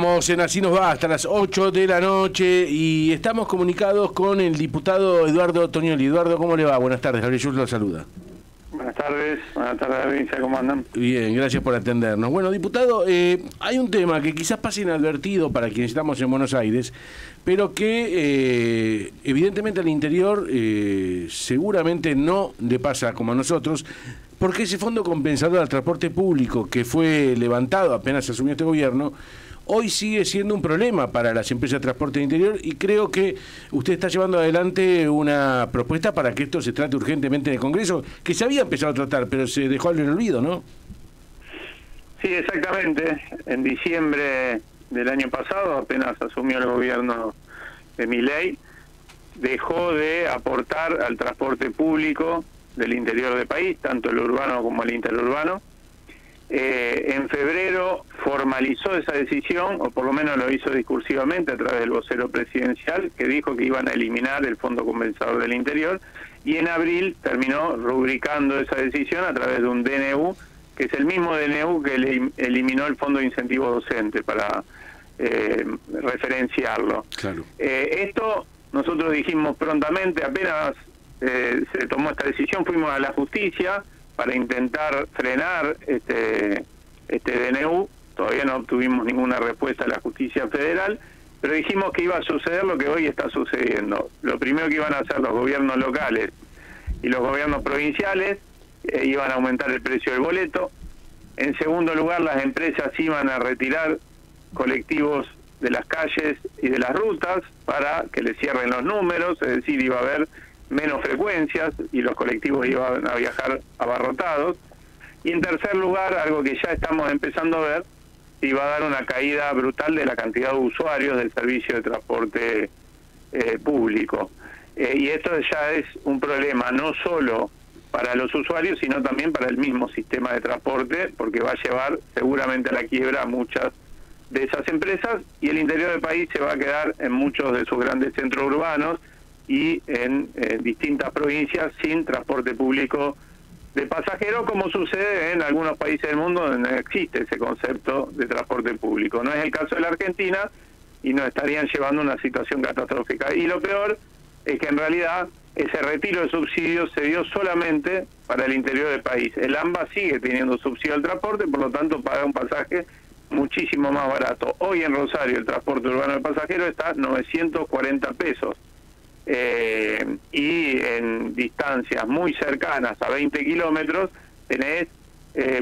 Estamos en Así Nos Va hasta las 8 de la noche y estamos comunicados con el diputado Eduardo Toñoli. Eduardo, ¿cómo le va? Buenas tardes, Gabriel Schulz lo saluda. Buenas tardes, provincia, ¿cómo andan? Bien, gracias por atendernos. Bueno, diputado, hay un tema que quizás pase inadvertido para quienes estamos en Buenos Aires, pero que evidentemente al interior seguramente no le pasa como a nosotros, porque ese fondo compensador al transporte público que fue levantado apenas asumió este gobierno, hoy sigue siendo un problema para las empresas de transporte de interior y creo que usted está llevando adelante una propuesta para que esto se trate urgentemente en el Congreso, que se había empezado a tratar, pero se dejó en el olvido, ¿no? Sí, exactamente. En diciembre del año pasado, apenas asumió el gobierno de Milei, dejó de aportar al transporte público del interior del país, tanto el urbano como el interurbano. En febrero formalizó esa decisión, o por lo menos lo hizo discursivamente a través del vocero presidencial, que dijo que iban a eliminar el Fondo Compensador del Interior, y en abril terminó rubricando esa decisión a través de un DNU, que es el mismo DNU que eliminó el Fondo de Incentivo Docente, para referenciarlo. Claro. Esto nosotros dijimos prontamente, apenas se tomó esta decisión, fuimos a la justicia para intentar frenar este DNU. Todavía no obtuvimos ninguna respuesta de la justicia federal, pero dijimos que iba a suceder lo que hoy está sucediendo. Lo primero que iban a hacer los gobiernos locales y los gobiernos provinciales, iban a aumentar el precio del boleto. En segundo lugar, las empresas iban a retirar colectivos de las calles y de las rutas para que les cierren los números, es decir, iba a haber menos frecuencias y los colectivos iban a viajar abarrotados. Y en tercer lugar, algo que ya estamos empezando a ver, iba a dar una caída brutal de la cantidad de usuarios del servicio de transporte público. Y esto ya es un problema no solo para los usuarios, sino también para el mismo sistema de transporte, porque va a llevar seguramente a la quiebra a muchas de esas empresas, y el interior del país se va a quedar en muchos de sus grandes centros urbanos y en distintas provincias sin transporte público de pasajeros, como sucede en algunos países del mundo donde no existe ese concepto de transporte público. No es el caso de la Argentina y nos estarían llevando a una situación catastrófica. Y lo peor es que en realidad ese retiro de subsidios se dio solamente para el interior del país. El AMBA sigue teniendo subsidio al transporte, por lo tanto paga un pasaje muchísimo más barato. Hoy en Rosario el transporte urbano de pasajeros está a 940 pesos. Y en distancias muy cercanas a 20 kilómetros tenés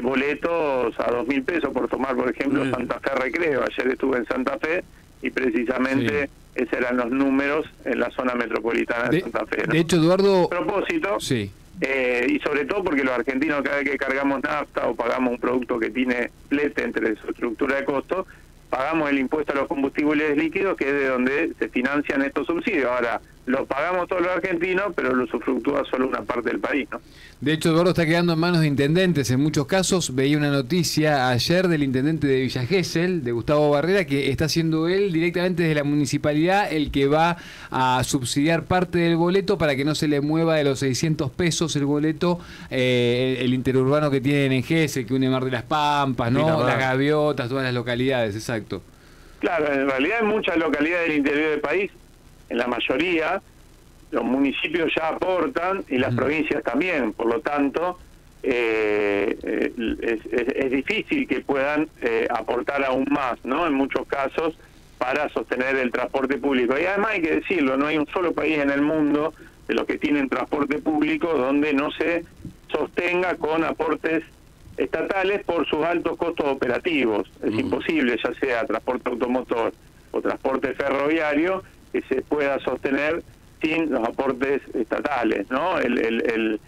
boletos a 2.000 pesos, por tomar por ejemplo Santa Fe Recreo. Ayer estuve en Santa Fe y precisamente esos eran los números en la zona metropolitana de Santa Fe, ¿no? De hecho, Eduardo, a propósito, y sobre todo porque los argentinos, cada vez que cargamos nafta o pagamos un producto que tiene flete entre su estructura de costo, pagamos el impuesto a los combustibles líquidos, que es de donde se financian estos subsidios. Ahora, lo pagamos todos los argentinos, pero lo usufructúa solo una parte del país, ¿no? De hecho, Eduardo, está quedando en manos de intendentes en muchos casos. Veía una noticia ayer del intendente de Villa Gesell, de Gustavo Barrera, que está siendo él directamente desde la municipalidad el que va a subsidiar parte del boleto para que no se le mueva de los 600 pesos el boleto, el interurbano que tienen en Gesell, que une Mar de las Pampas, ¿no? Las Gaviotas, todas las localidades, exacto. Claro, en realidad en muchas localidades del interior del país, en la mayoría, los municipios ya aportan y las provincias también, por lo tanto es difícil que puedan aportar aún más, ¿no? En muchos casos, para sostener el transporte público. Y además hay que decirlo, no hay un solo país en el mundo de los que tienen transporte público donde no se sostenga con aportes estatales por sus altos costos operativos. Es imposible, ya sea transporte automotor o transporte ferroviario, que se pueda sostener sin los aportes estatales, ¿no? El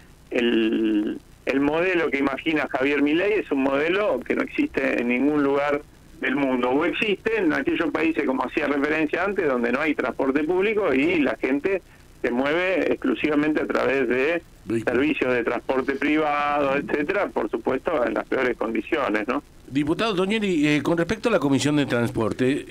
modelo que imagina Javier Milei es un modelo que no existe en ningún lugar del mundo, o existe en aquellos países, como hacía referencia antes, donde no hay transporte público y la gente se mueve exclusivamente a través de servicios de transporte privado, etcétera, por supuesto en las peores condiciones, ¿no? Diputado Toñoli, con respecto a la Comisión de Transporte,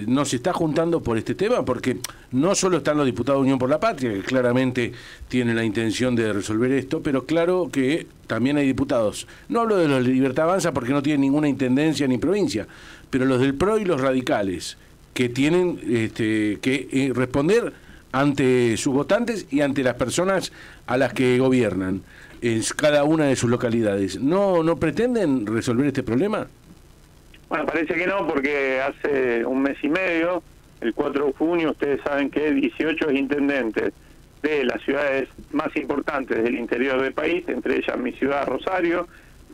¿no se está juntando por este tema? Porque no solo están los diputados de Unión por la Patria, que claramente tienen la intención de resolver esto, pero claro que también hay diputados. No hablo de los de Libertad Avanza porque no tienen ninguna intendencia ni provincia, pero los del PRO y los radicales, que tienen que responder ante sus votantes y ante las personas a las que gobiernan en cada una de sus localidades. ¿No pretenden resolver este problema? Bueno, parece que no, porque hace un mes y medio, el 4 de junio, ustedes saben que 18 intendentes de las ciudades más importantes del interior del país, entre ellas mi ciudad, Rosario,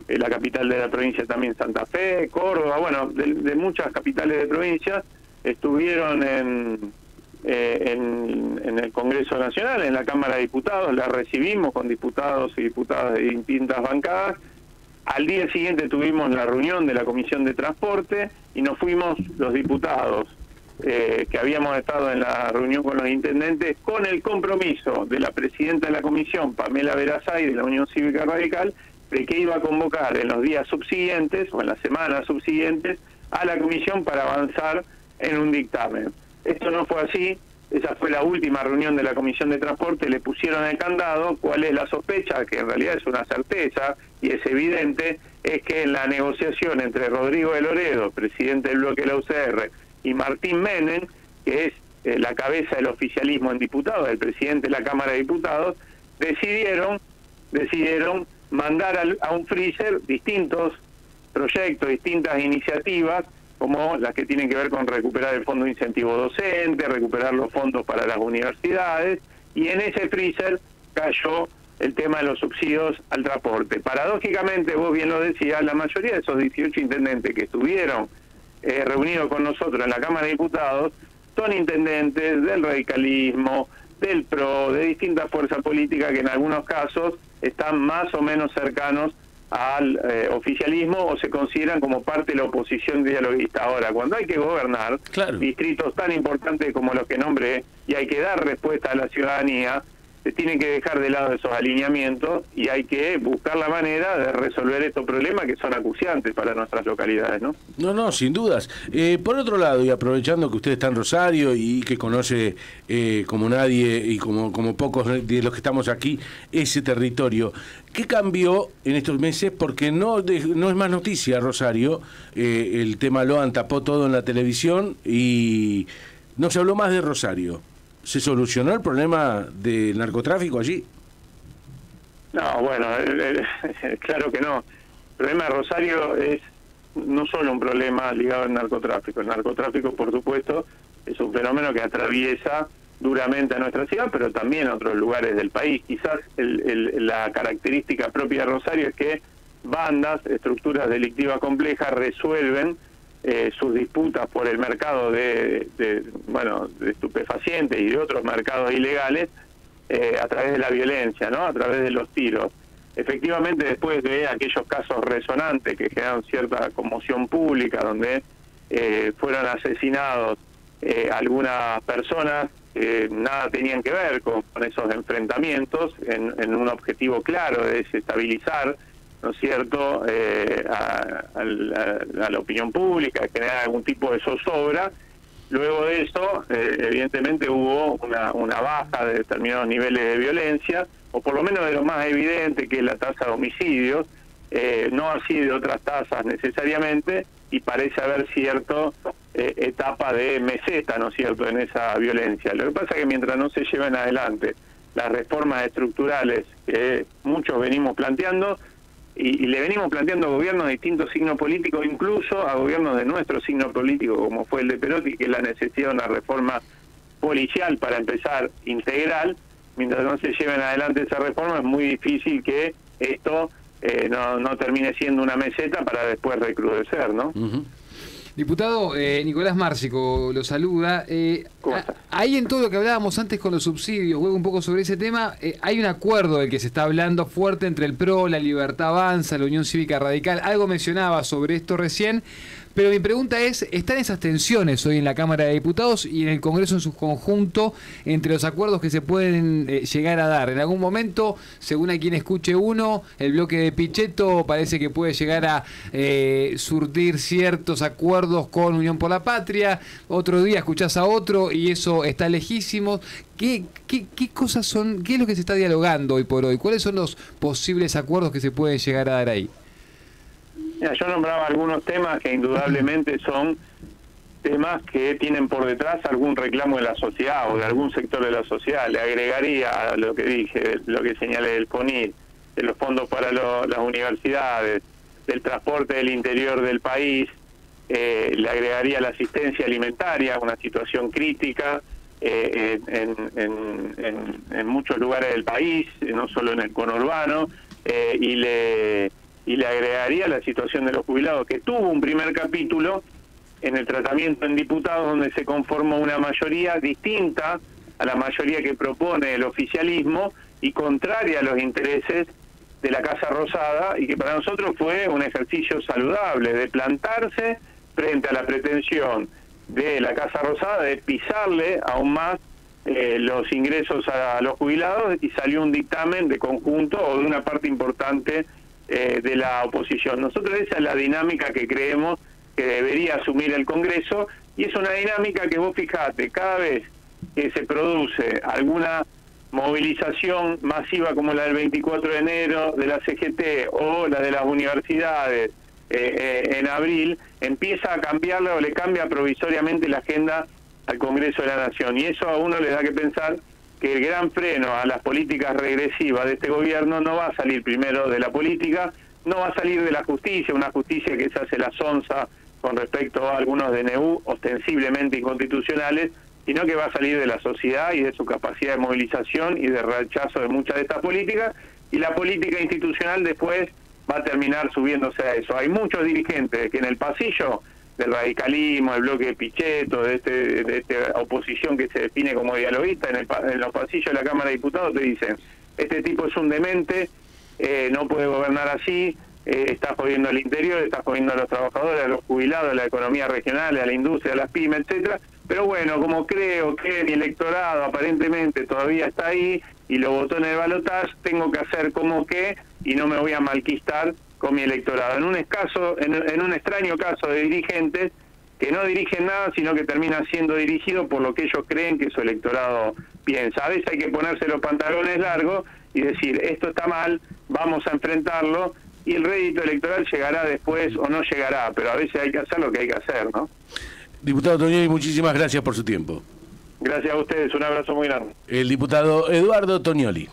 la capital de la provincia también Santa Fe, Córdoba, bueno, de muchas capitales de provincias, estuvieron en el Congreso Nacional, en la Cámara de Diputados, la recibimos con diputados y diputadas de distintas bancadas. Al día siguiente tuvimos la reunión de la Comisión de Transporte y nos fuimos los diputados que habíamos estado en la reunión con los intendentes, con el compromiso de la presidenta de la comisión, Pamela Verazay, de la Unión Cívica Radical, de que iba a convocar en los días subsiguientes o en las semanas subsiguientes a la comisión para avanzar en un dictamen. Esto no fue así. Esa fue la última reunión de la Comisión de Transporte, le pusieron el candado. ¿Cuál es la sospecha? Que en realidad es una certeza y es evidente, es que en la negociación entre Rodrigo de Loredo, presidente del bloque de la UCR, y Martín Menem, que es la cabeza del oficialismo en diputados, el presidente de la Cámara de Diputados, decidieron mandar a un freezer distintos proyectos, distintas iniciativas, como las que tienen que ver con recuperar el fondo de incentivo docente, recuperar los fondos para las universidades, y en ese freezer cayó el tema de los subsidios al transporte. Paradójicamente, vos bien lo decías, la mayoría de esos 18 intendentes que estuvieron reunidos con nosotros en la Cámara de Diputados son intendentes del radicalismo, del PRO, de distintas fuerzas políticas que en algunos casos están más o menos cercanos al oficialismo o se consideran como parte de la oposición dialoguista. Ahora, cuando hay que gobernar distritos tan importantes como los que nombré y hay que dar respuesta a la ciudadanía, se tienen que dejar de lado esos alineamientos y hay que buscar la manera de resolver estos problemas que son acuciantes para nuestras localidades, ¿no? No, sin dudas. Por otro lado, y aprovechando que usted está en Rosario y que conoce como nadie y como pocos de los que estamos aquí ese territorio, ¿qué cambió en estos meses? Porque no es más noticia Rosario, el tema Loan tapó todo en la televisión y no se habló más de Rosario. ¿Se solucionó el problema del narcotráfico allí? No, bueno, claro que no. El problema de Rosario es no solo un problema ligado al narcotráfico. El narcotráfico, por supuesto, es un fenómeno que atraviesa duramente a nuestra ciudad, pero también a otros lugares del país. Quizás la característica propia de Rosario es que bandas, estructuras delictivas complejas resuelven sus disputas por el mercado de estupefacientes y de otros mercados ilegales a través de la violencia, ¿no? A través de los tiros. Efectivamente, después de aquellos casos resonantes que generaron cierta conmoción pública, donde fueron asesinados algunas personas que nada tenían que ver con esos enfrentamientos, en un objetivo claro de desestabilizar, ¿no es cierto?, a la opinión pública, generar algún tipo de zozobra. Luego de eso, evidentemente hubo una baja de determinados niveles de violencia, o por lo menos de lo más evidente, que es la tasa de homicidios, no así de otras tasas necesariamente, y parece haber cierta etapa de meseta, ¿no es cierto?, en esa violencia. Lo que pasa es que mientras no se lleven adelante las reformas estructurales que muchos venimos planteando, y le venimos planteando a gobiernos de distintos signos políticos, incluso a gobiernos de nuestro signo político, como fue el de Perotti, que es la necesidad de una reforma policial para empezar integral. Mientras no se lleven adelante esa reforma, es muy difícil que esto no termine siendo una meseta para después recrudecer, ¿no? Uh-huh. Diputado Nicolás Márcico lo saluda. Ahí en todo lo que hablábamos antes con los subsidios, juego un poco sobre ese tema, hay un acuerdo del que se está hablando fuerte entre el PRO, la Libertad Avanza, la Unión Cívica Radical. Algo mencionaba sobre esto recién, pero mi pregunta es, ¿están esas tensiones hoy en la Cámara de Diputados y en el Congreso en su conjunto entre los acuerdos que se pueden llegar a dar? En algún momento, según a quien escuche uno, el bloque de Pichetto parece que puede llegar a surtir ciertos acuerdos con Unión por la Patria, otro día escuchás a otro y eso está lejísimo. ¿Qué cosas son, qué es lo que se está dialogando hoy por hoy? ¿Cuáles son los posibles acuerdos que se pueden llegar a dar ahí? Mira, yo nombraba algunos temas que indudablemente son temas que tienen por detrás algún reclamo de la sociedad o de algún sector de la sociedad. Le agregaría a lo que dije, lo que señalé del FONIT, de los fondos para las universidades, del transporte del interior del país, le agregaría la asistencia alimentaria, una situación crítica en muchos lugares del país, no solo en el conurbano, y le agregaría la situación de los jubilados, que tuvo un primer capítulo en el tratamiento en diputados, donde se conformó una mayoría distinta a la mayoría que propone el oficialismo y contraria a los intereses de la Casa Rosada, y que para nosotros fue un ejercicio saludable de plantarse frente a la pretensión de la Casa Rosada de pisarle aún más los ingresos a los jubilados, y salió un dictamen de conjunto o de una parte importante de la oposición. Nosotros esa es la dinámica que creemos que debería asumir el Congreso, y es una dinámica que vos fijate, cada vez que se produce alguna movilización masiva como la del 24 de enero de la CGT o la de las universidades en abril, empieza a cambiarle o le cambia provisoriamente la agenda al Congreso de la Nación, y eso a uno le da que pensar que el gran freno a las políticas regresivas de este gobierno no va a salir primero de la política, no va a salir de la justicia, una justicia que se hace la sonza con respecto a algunos DNU ostensiblemente inconstitucionales, sino que va a salir de la sociedad y de su capacidad de movilización y de rechazo de muchas de estas políticas, y la política institucional después va a terminar subiéndose a eso. Hay muchos dirigentes que en el pasillo del radicalismo, el bloque de Pichetto, de esta oposición que se define como dialoguista, en los pasillos de la Cámara de Diputados te dicen: este tipo es un demente, no puede gobernar así, está jodiendo al interior, está jodiendo a los trabajadores, a los jubilados, a la economía regional, a la industria, a las pymes, etcétera. Pero bueno, como creo que mi electorado aparentemente todavía está ahí y lo votó en el balotaje, tengo que hacer como que, y no me voy a malquistar con mi electorado. En un extraño caso de dirigentes que no dirigen nada, sino que terminan siendo dirigidos por lo que ellos creen que su electorado piensa. A veces hay que ponerse los pantalones largos y decir: esto está mal, vamos a enfrentarlo, y el rédito electoral llegará después o no llegará, pero a veces hay que hacer lo que hay que hacer, ¿no? Diputado Tonioli, muchísimas gracias por su tiempo. Gracias a ustedes, un abrazo muy grande. El diputado Eduardo Tonioli.